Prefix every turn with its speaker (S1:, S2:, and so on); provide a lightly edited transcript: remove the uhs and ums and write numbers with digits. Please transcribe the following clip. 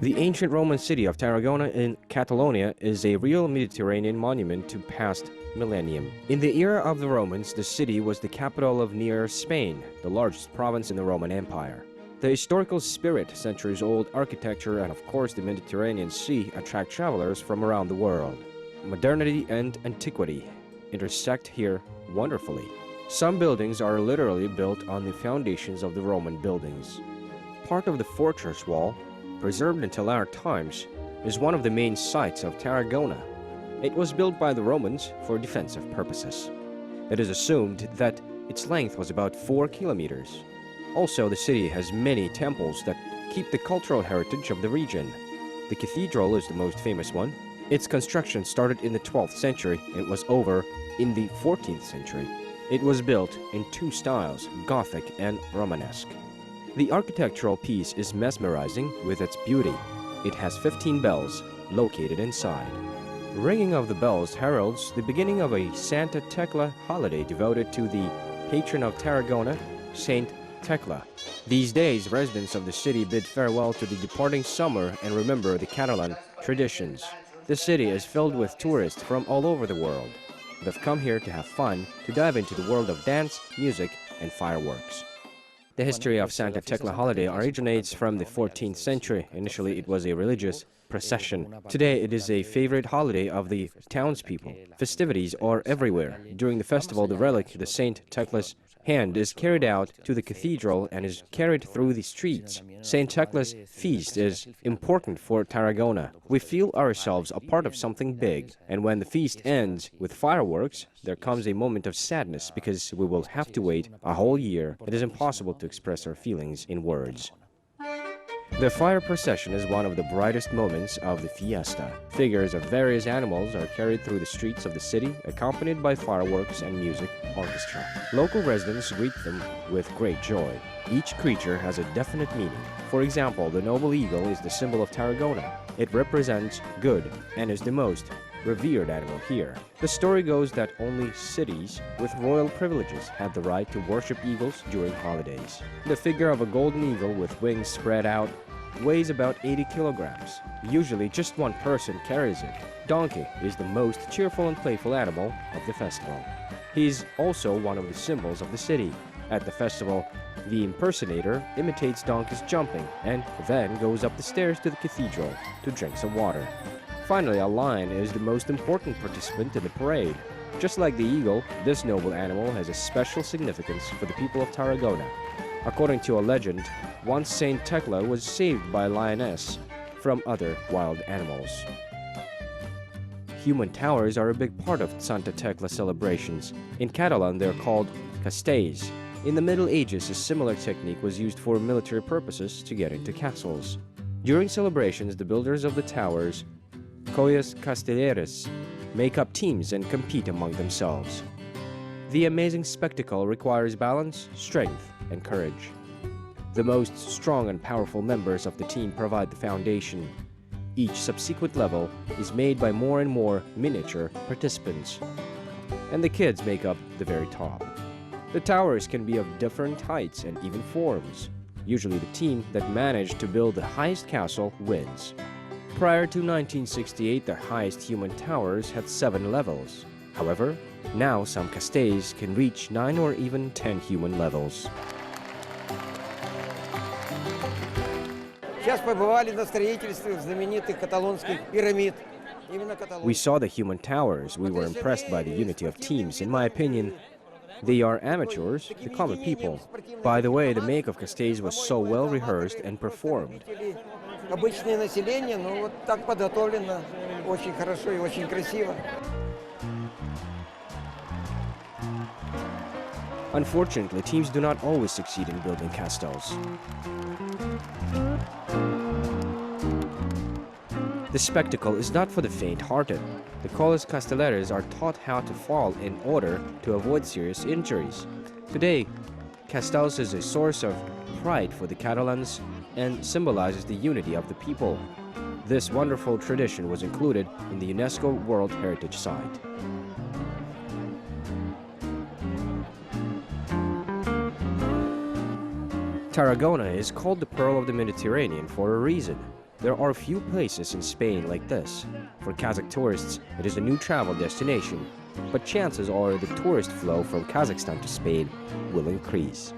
S1: The ancient Roman city of Tarragona in Catalonia is a real Mediterranean monument to past millennium. In the era of the Romans, the city was the capital of Near Spain, the largest province in the Roman Empire. The historical spirit, centuries-old architecture, and of course the Mediterranean Sea attract travelers from around the world. Modernity and antiquity intersect here wonderfully. Some buildings are literally built on the foundations of the Roman buildings. Part of the fortress wall, preserved until our times, is one of the main sites of Tarragona. It was built by the Romans for defensive purposes. It is assumed that its length was about 4 kilometers. Also, the city has many temples that keep the cultural heritage of the region. The cathedral is the most famous one. Its construction started in the 12th century and was over in the 14th century. It was built in two styles, Gothic and Romanesque. The architectural piece is mesmerizing with its beauty. It has 15 bells located inside. Ringing of the bells heralds the beginning of a Santa Tecla holiday devoted to the patron of Tarragona, Saint Tecla. These days, residents of the city bid farewell to the departing summer and remember the Catalan traditions. The city is filled with tourists from all over the world. They've come here to have fun, to dive into the world of dance, music, and fireworks. The history of Santa Tecla holiday originates from the 14th century. Initially, it was a religious procession. Today, it is a favorite holiday of the townspeople. Festivities are everywhere. During the festival, the relic, the Saint Tecla's hand, is carried out to the cathedral and is carried through the streets. Saint Tecla's feast is important for Tarragona. We feel ourselves a part of something big, and when the feast ends with fireworks, there comes a moment of sadness because we will have to wait a whole year. It is impossible to express our feelings in words. The fire procession is one of the brightest moments of the fiesta. Figures of various animals are carried through the streets of the city, accompanied by fireworks and music orchestra. Local residents greet them with great joy. Each creature has a definite meaning. For example, the noble eagle is the symbol of Tarragona. It represents good and is the most revered animal here. The story goes that only cities with royal privileges had the right to worship eagles during holidays. The figure of a golden eagle with wings spread out weighs about 80 kilograms. Usually just one person carries it. Donkey is the most cheerful and playful animal of the festival. He is also one of the symbols of the city. At the festival, the impersonator imitates donkeys jumping and then goes up the stairs to the cathedral to drink some water. Finally, a lion is the most important participant in the parade. Just like the eagle, this noble animal has a special significance for the people of Tarragona. According to a legend, once Saint Tecla was saved by a lioness from other wild animals. Human towers are a big part of Santa Tecla celebrations. In Catalan, they're called castells. In the Middle Ages, a similar technique was used for military purposes to get into castles. During celebrations, the builders of the towers, colles castelleres, make up teams and compete among themselves. The amazing spectacle requires balance, strength, and courage. The most strong and powerful members of the team provide the foundation. Each subsequent level is made by more and more miniature participants, and the kids make up the very top. The towers can be of different heights and even forms. Usually the team that managed to build the highest castle wins. Prior to 1968, the highest human towers had 7 levels. However, now some castells can reach 9 or even 10 human levels. We saw the human towers. We were impressed by the unity of teams. In my opinion, they are amateurs, the common people. By the way, the make of castells was so well rehearsed and performed. Unfortunately, teams do not always succeed in building castles. The spectacle is not for the faint-hearted. The colles castelleres are taught how to fall in order to avoid serious injuries. Today, castles is a source of pride for the Catalans and symbolizes the unity of the people. This wonderful tradition was included in the UNESCO World Heritage Site. Tarragona is called the Pearl of the Mediterranean for a reason. There are few places in Spain like this. For Kazakh tourists, it is a new travel destination, but chances are the tourist flow from Kazakhstan to Spain will increase.